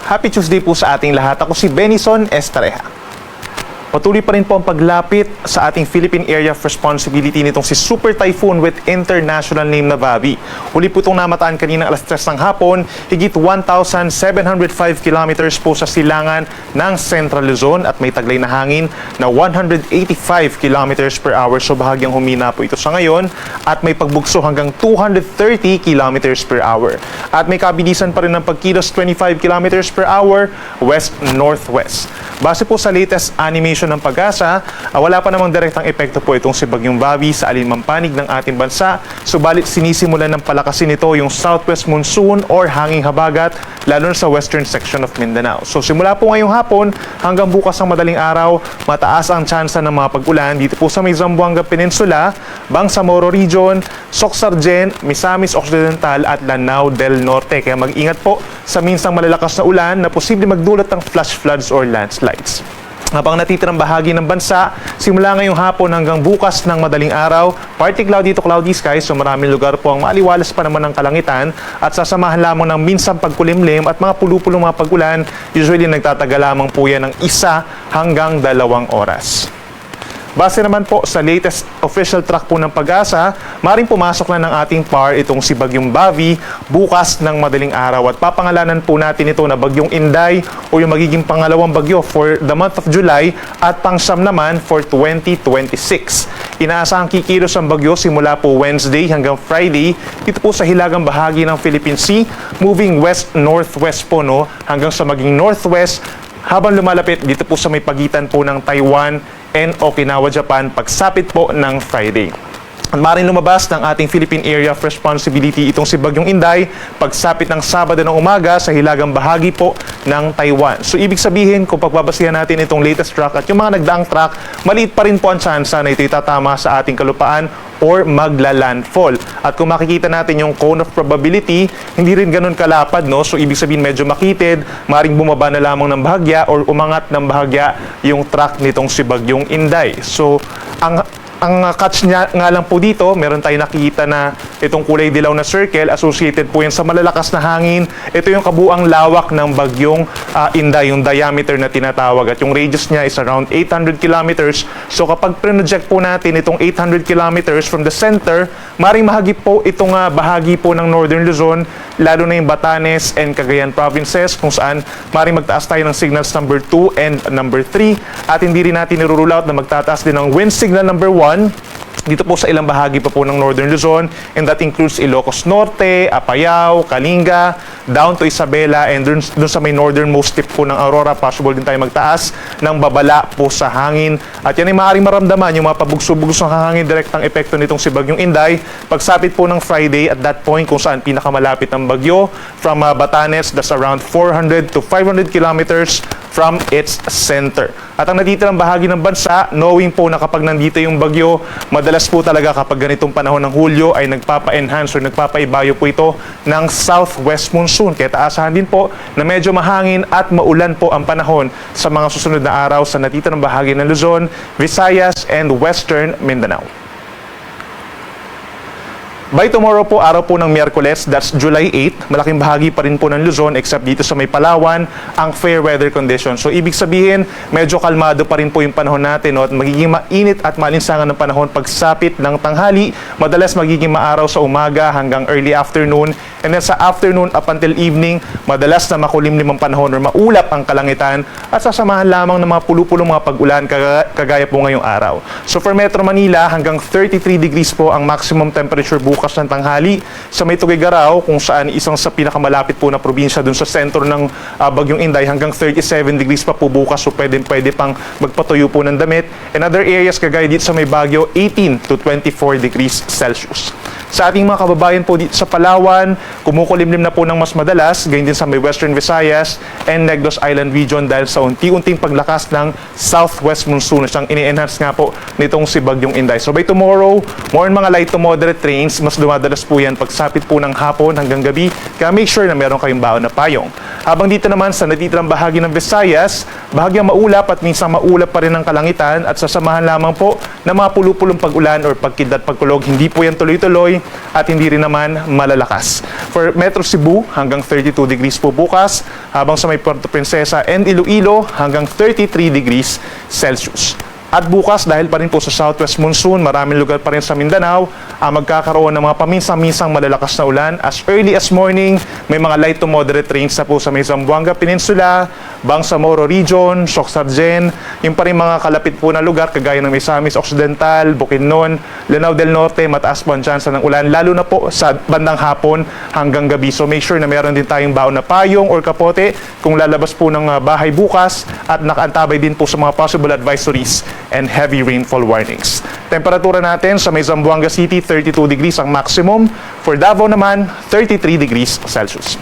Happy Tuesday po sa ating lahat. Ako si Benison Estareja. Patuloy pa rin po ang paglapit sa ating Philippine Area of Responsibility nitong si Super Typhoon with international name na Bavi. Huli po itong namataan kanina alas 3 ng hapon, higit 1,705 kilometers po sa silangan ng Central Luzon at may taglay na hangin na 185 kilometers per hour. So bahagyang humina po ito sa ngayon at may pagbugso hanggang 230 kilometers per hour. At may kabilisan pa rin ng pagkilos 25 kilometers per hour west-northwest. Base po sa latest animation ng Pag-asa, wala pa namang direktang epekto po itong si Bagyong Bavi sa alinmang panig ng ating bansa. Subalit sinisimulan ng palakasin ito yung southwest monsoon or hanging habagat lalo na sa western section of Mindanao. So simula po ngayong hapon hanggang bukas ng madaling araw, mataas ang tsansa ng mga pag-ulan dito po sa may Zamboanga Peninsula, Bangsamoro Region, Soc-Sargen, Misamis Occidental at Lanao del Norte. Kaya mag-ingat po sa minsang malalakas na ulan na posible magdulot ng flash floods or landslides. Habang natitirang bahagi ng bansa, simula ngayong hapon hanggang bukas ng madaling araw, partly cloudy to cloudy skies, so maraming lugar po ang maaliwalas pa naman ng kalangitan at sasamahan lamang ng minsang pagkulimlim at mga pulupulong mga pag-ulan. Usually nagtatagal lamang po yan ng 1 hanggang 2 oras. Base naman po sa latest official track po ng Pag-asa, maring pumasok na ng ating PAR itong si Bagyong Bavi bukas ng madaling araw at papangalanan po natin ito na Bagyong Inday o yung magiging pangalawang bagyo for the month of July at pang-siyam naman for 2026. Inaasahang kikilos ang bagyo simula po Wednesday hanggang Friday dito po sa hilagang bahagi ng Philippine Sea, moving west-northwest po hanggang sa maging northwest habang lumalapit dito po sa may pagitan po ng Taiwan and Okinawa, Japan, pagsapit po ng Friday. At maaaring lumabas ng ating Philippine Area of Responsibility itong si Bagyong Inday pagsapit ng Sabado ng umaga sa hilagang bahagi po ng Taiwan. So ibig sabihin, kung pagbabasihan natin itong latest track at yung mga nagdaang track, maliit pa rin po ang tsansa na ito'y tatama sa ating kalupaan or magla-landfall. At kung makikita natin yung cone of probability, hindi rin ganun kalapad, So ibig sabihin medyo makitid, maring bumaba na lamang ng bahagya or umangat ng bahagya yung track nitong si Bagyong Inday. So ang catch niya nga lang po dito, meron tayong nakikita na itong kulay dilaw na circle, associated po yan sa malalakas na hangin. Ito yung kabuang lawak ng Bagyong Inday, yung diameter na tinatawag. At yung radius niya is around 800 kilometers. So kapag project po natin itong 800 kilometers from the center, maring mahagip po itong bahagi po ng Northern Luzon, lalo na yung Batanes and Cagayan provinces, kung saan maring magtaas tayo ng signals number 2 and number 3. At hindi rin natin nirule out na magtataas din ng wind signal number 1 dito po sa ilang bahagi pa po ng Northern Luzon, and that includes Ilocos Norte, Apayao, Kalinga, down to Isabela, and dun sa may northernmost tip po ng Aurora, possible din tayo magtaas ng babala po sa hangin. At yan ay maaaring maramdaman yung mga pabugso-bugso ng hangin, direktang epekto nitong si Bagyong Inday pagsapit po ng Friday at that point kung saan pinakamalapit ng bagyo from Batanes, that's around 400 to 500 kilometers from its center. At ang natitirang bahagi ng bansa, knowing po na kapag nandito yung bagyo, madalas po talaga kapag ganitong panahon ng Hulyo ay nagpapa-enhance or nagpapaibayo po ito ng southwest monsoon. Kaya taasahan din po na medyo mahangin at maulan po ang panahon sa mga susunod na araw sa natitirang bahagi ng Luzon, Visayas, and Western Mindanao. By tomorrow po, araw po ng Miyerkules, that's July 8, malaking bahagi pa rin po ng Luzon except dito sa may Palawan, ang fair weather condition. So ibig sabihin, medyo kalmado pa rin po yung panahon natin at magiging mainit at malinsangan ng panahon pagsapit ng tanghali. Madalas magiging maaraw sa umaga hanggang early afternoon, and then sa afternoon up until evening, madalas na makulimlim ang panahon or maulap ang kalangitan at sasamahan lamang ng mga pulupulong mga pag-ulan kagaya po ngayong araw. So for Metro Manila, hanggang 33 degrees po ang maximum temperature bukas ng tanghali. Sa may Tuguegarao, kung saan isang sa pinakamalapit po na probinsya dun sa sentro ng Bagyong Inday, hanggang 37 degrees pa po bukas, so pwede pang magpatuyo po ng damit. And other areas kagaya dito sa may Baguio, 18 to 24 degrees Celsius. Sa ating mga kababayan po dito sa Palawan, kumukulimlim na po ng mas madalas, ganyan din sa may Western Visayas and Negros Island region dahil sa unti-unting paglakas ng southwest monsoon, siyang ini-enhance nga po nitong si Bagyong Inday. So by tomorrow, more mga light to moderate rains, mas dumadalas po yan pagsapit po ng hapon hanggang gabi, kaya make sure na meron kayong baon na payong. Habang dito naman sa natitirang bahagi ng Visayas, bahagyang maulap at minsan maulap pa rin ang kalangitan at sasamahan lamang po ng mga pulupulong pag-ulan or pagkidlat pagkulog. Hindi po yan tuloy-tuloy at hindi rin naman malalakas. For Metro Cebu, hanggang 32 degrees po bukas, habang sa may Puerto Princesa and Iloilo, hanggang 33 degrees Celsius. At bukas, dahil pa rin po sa southwest monsoon, maraming lugar pa rin sa Mindanao ang magkakaroon ng mga paminsan-minsang malalakas na ulan. As early as morning, may mga light to moderate rains na po sa may Zamboanga Peninsula, Bangsamoro Region, Socsargen, yung pa rin mga kalapit po na lugar, kagaya ng Misamis Occidental, Bukidnon, Lanao del Norte, mataas po ang tsansa ng ulan, lalo na po sa bandang hapon hanggang gabi. So make sure na meron din tayong baon na payong or kapote kung lalabas po ng bahay bukas at nakaantabay din po sa mga possible advisories and heavy rainfall warnings. Temperatura natin sa may Zamboanga City, 32 degrees ang maximum. For Davao naman, 33 degrees Celsius.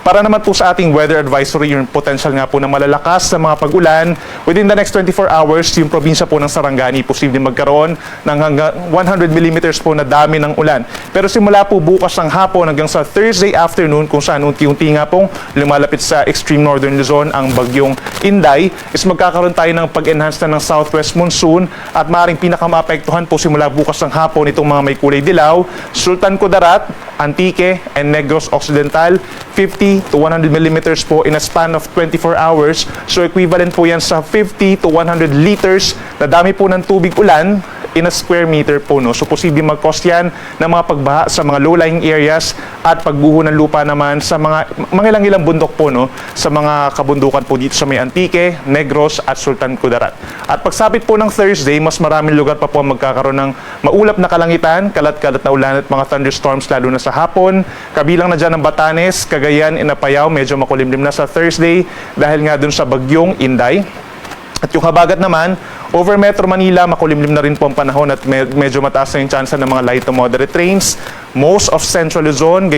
Para naman po sa ating weather advisory, yung potential nga po na malalakas sa mga pag-ulan, within the next 24 hours, yung probinsya po ng Sarangani, posibleng magkaroon ng hanggang 100 millimeters po na dami ng ulan. Pero simula po bukas ng hapon hanggang sa Thursday afternoon, kung saan unti-unti nga pong lumalapit sa extreme northern Luzon ang bagyong Inday, is magkakaroon tayo ng pag-enhance na ng southwest monsoon at maaaring pinakamaapektuhan po simula bukas ng hapon itong mga may kulay dilaw, Sultan Kudarat, Antique, and Negros Occidental, 50 to 100 millimeters po in a span of 24 hours. So equivalent po yan sa 50 to 100 liters na dami po ng tubig ulan in a square meter po, no? So posible mag-cause yan ng mga pagbaha sa mga low-lying areas at pagbuho ng lupa naman sa mga ilang bundok po, no? Sa mga kabundukan po dito sa may Antique, Negros at Sultan Kudarat. At pagsapit po ng Thursday, mas maraming lugar pa po magkakaroon ng maulap na kalangitan, kalat-kalat na ulan at mga thunderstorms lalo na sa hapon. Kabilang na dyan ang Batanes, Cagayan, Apayao, medyo makulimlim na sa Thursday dahil nga dun sa bagyong Inday. At yung habagat naman, over Metro Manila, makulimlim na rin po ang panahon at medyo mataas na yung chance ng mga light to moderate rains. Most of Central Luzon,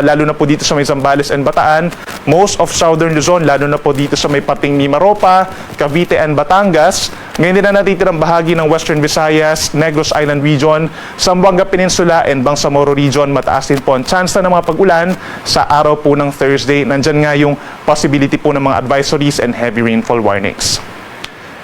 lalo na po dito sa may Zambales and Bataan. Most of Southern Luzon, lalo na po dito sa may parting Mimaropa, Cavite and Batangas. Ngayon din na natitirang bahagi ng Western Visayas, Negros Island Region, Zamboanga Peninsula and Bangsamoro Region. Mataas din po ang chance na ng mga pag-ulan sa araw po ng Thursday. Nandyan nga yung possibility po ng mga advisories and heavy rainfall warnings.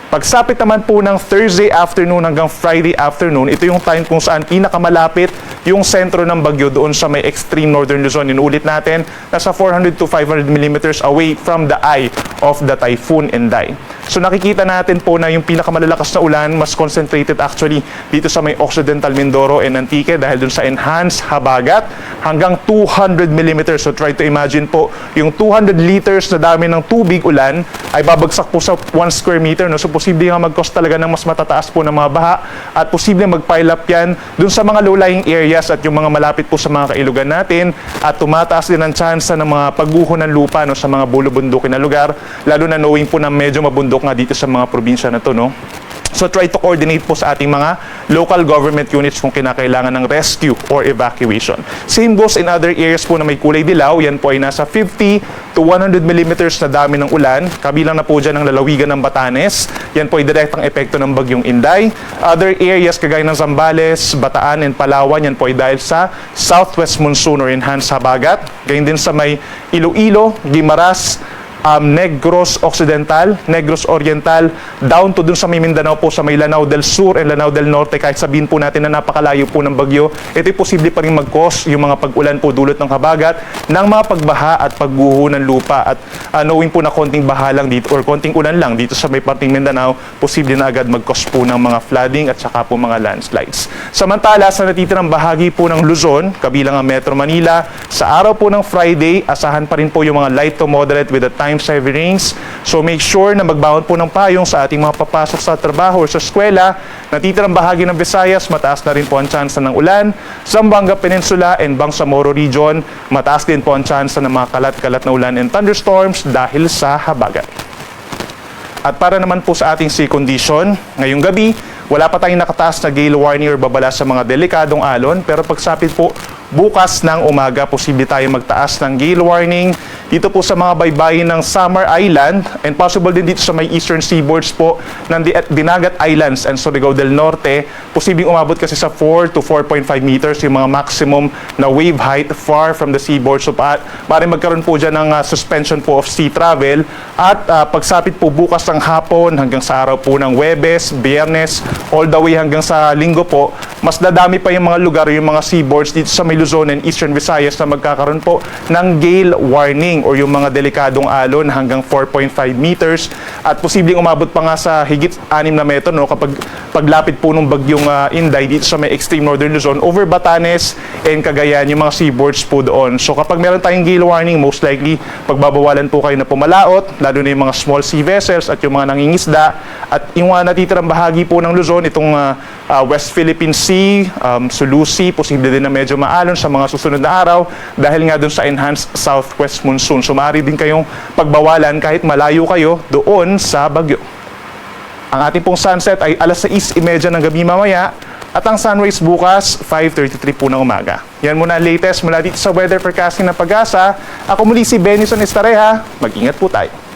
Pagsapit naman po ng Thursday afternoon hanggang Friday afternoon, ito yung time kung saan pinakamalapit yung sentro ng bagyo doon sa may extreme northern Luzon. Inuulit natin, nasa 400 to 500 millimeters away from the eye of the Typhoon Inday. So nakikita natin po na yung pinakamalalakas na ulan, mas concentrated actually dito sa may Occidental Mindoro and Antique dahil dun sa enhanced habagat hanggang 200 millimeters. So try to imagine po, yung 200 liters na dami ng tubig ulan ay babagsak po sa 1 square meter. No? So posible nga mag-cause talaga ng mas matataas po ng mga baha at posible mag-pile up yan dun sa mga low-lying areas at yung mga malapit po sa mga kailugan natin at tumataas din ang chance ng mga pagguho ng lupa, no, sa mga bulubundukin na lugar, lalo na knowing po na medyo mabundok nga dito sa mga probinsya na to, no? So try to coordinate po sa ating mga local government units kung kinakailangan ng rescue or evacuation. Same goes in other areas po na may kulay dilaw. Yan po ay nasa 50 to 100 millimeters na dami ng ulan. Kabilang na po dyan ang lalawigan ng Batanes. Yan po ay direktang epekto ng bagyong Inday. Other areas kagaya ng Zambales, Bataan, and Palawan, yan po ay dahil sa southwest monsoon or enhanced habagat. Gayun din sa may Iloilo, Guimaras, Negros Occidental, Negros Oriental, down to dun sa may Mindanao po sa may Lanao del Sur and Lanao del Norte. Kahit sabihin po natin na napakalayo po ng bagyo, ito'y posible pa rin mag-cause yung mga pag-ulan po dulot ng habagat ng mga pagbaha at pagguho ng lupa. At knowing po na konting baha lang dito or konting ulan lang dito sa may parting Mindanao, posible na agad mag-cause po ng mga flooding at saka po mga landslides. Samantala, sa natitirang bahagi po ng Luzon, kabilang ang Metro Manila, sa araw po ng Friday, asahan pa rin po yung mga light to moderate with the times heavy rains. So make sure na magbaon po ng payong sa ating mga papasok sa trabaho o sa eskwela. Natitirang bahagi ng Visayas, mataas na rin po ang tsansa ng ulan. Zamboanga Peninsula and Bangsamoro Region, mataas din po ang tsansa ng mga kalat-kalat na ulan and thunderstorms dahil sa habagat. At para naman po sa ating sea condition, ngayong gabi, wala pa tayong nakataas na gale warning or babala sa mga delikadong alon, pero pagsapit po bukas ng umaga. Posible tayo magtaas ng gale warning dito po sa mga baybayin ng Samar Island and possible din dito sa may eastern seaboards po ng Dinagat Islands and Surigao del Norte. Posibleng umabot kasi sa 4 to 4.5 meters yung mga maximum na wave height far from the seaboard. So maaaring magkaroon po dyan ng suspension po of sea travel at pagsapit po bukas ng hapon hanggang sa araw po ng Huwebes, Biyernes, all the way hanggang sa Linggo po, mas dadami pa yung mga lugar, yung mga seaboards dito sa may Luzon and Eastern Visayas na magkakaroon po ng gale warning or yung mga delikadong alon hanggang 4.5 meters at posibleng umabot pa nga sa higit 6 na metro no, kapag paglapit po ng bagyong Inday dito sa may extreme northern Luzon over Batanes and Cagayan, yung mga seaboards po doon. So kapag meron tayong gale warning, most likely pagbabawalan po kayo na pumalaot, lalo na yung mga small sea vessels at yung mga nangingisda at yung natitirang bahagi po ng Luzon, itong West Philippine Sea, Sulu Sea, posible din na medyo maalon sa mga susunod na araw dahil nga doon sa enhanced southwest monsoon. So maaari din kayong pagbawalan kahit malayo kayo doon sa bagyo. Ang ating pong sunset ay alas 6:30 ng gabi mamaya at ang sunrise bukas 5:33 po ng umaga. Yan muna ang latest mula dito sa weather forecasting ng Pag-asa. Ako muli si Benison Estareja. Mag-ingat po tayo.